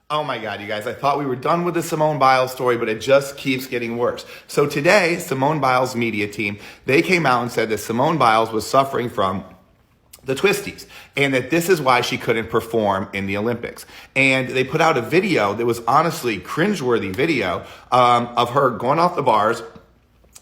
Oh my God, you guys, I thought we were done with the Simone Biles story, but it just keeps getting worse. So today, Simone Biles' media team, they came out and said that Simone Biles was suffering from the twisties, and that this is why she couldn't perform in the Olympics. And they put out a video that was honestly cringeworthy video of her going off the bars,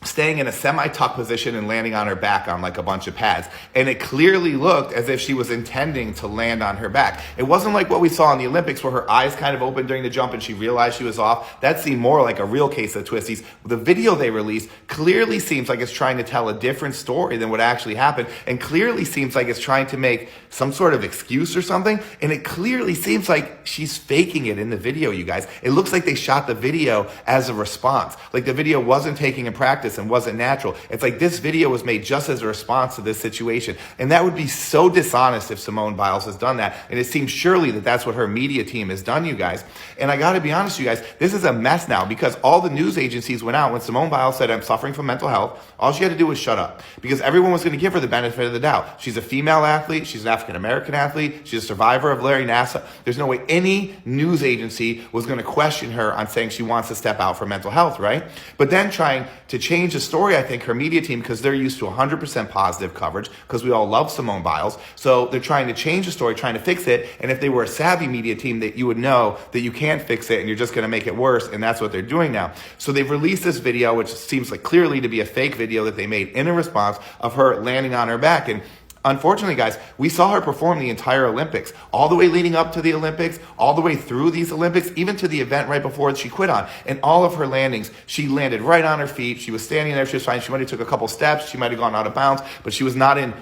staying in a semi-tuck position and landing on her back on like a bunch of pads. And it clearly looked as if she was intending to land on her back. It wasn't like what we saw in the Olympics where her eyes kind of opened during the jump and she realized she was off. That seemed more like a real case of twisties. The video they released clearly seems like it's trying to tell a different story than what actually happened, and clearly seems like it's trying to make some sort of excuse or something. And it clearly seems like she's faking it in the video, you guys. It looks like they shot the video as a response. Like the video wasn't taken in practice and wasn't natural. It's like this video was made just as a response to this situation. And that would be so dishonest if Simone Biles has done that. And it seems surely that that's what her media team has done, you guys. And I got to be honest, you guys, this is a mess now because all the news agencies went out when Simone Biles said, "I'm suffering from mental health." All she had to do was shut up because everyone was going to give her the benefit of the doubt. She's a female athlete. She's an African-American athlete. She's a survivor of Larry Nassar. There's no way any news agency was going to question her on saying she wants to step out for mental health, right? But then trying to change the story, I think her media team, because they're used to 100% positive coverage, because we all love Simone Biles, so they're trying to change the story, trying to fix it. And if they were a savvy media team, that you would know that you can't fix it and you're just going to make it worse, and that's what they're doing now. So they've released this video, which seems like clearly to be a fake video that they made in a response of her landing on her back. And unfortunately, guys, we saw her perform the entire Olympics, all the way leading up to the Olympics, all the way through these Olympics, even to the event right before she quit on. And all of her landings, she landed right on her feet. She was standing there. She was fine. She might have took a couple steps. She might have gone out of bounds, but she was not in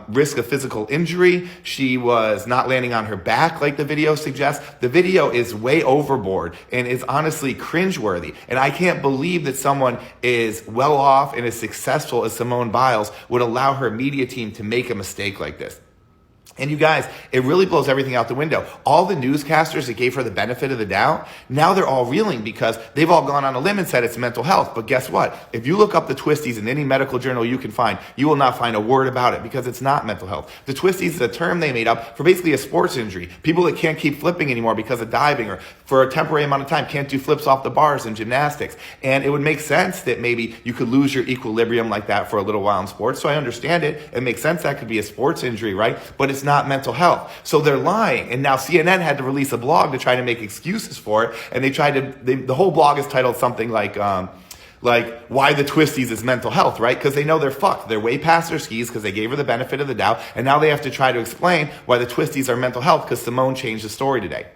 risk of physical injury. She was not landing on her back like the video suggests. The video is way overboard and is honestly cringeworthy. And I can't believe that someone as well off and as successful as Simone Biles would allow her media team to make a mistake like this. And you guys, it really blows everything out the window. All the newscasters that gave her the benefit of the doubt, now they're all reeling because they've all gone on a limb and said it's mental health. But guess what? If you look up the twisties in any medical journal you can find, you will not find a word about it because it's not mental health. The twisties is a term they made up for basically a sports injury. People that can't keep flipping anymore because of diving or for a temporary amount of time can't do flips off the bars in gymnastics. And it would make sense that maybe you could lose your equilibrium like that for a little while in sports. So I understand it. It makes sense that could be a sports injury, right? But it's not mental health. So they're lying. And now CNN had to release a blog to try to make excuses for it. And the whole blog is titled something like why the twisties is mental health, right? Because they know they're fucked. They're way past their skis because they gave her the benefit of the doubt. And now they have to try to explain why the twisties are mental health because Simone changed the story today.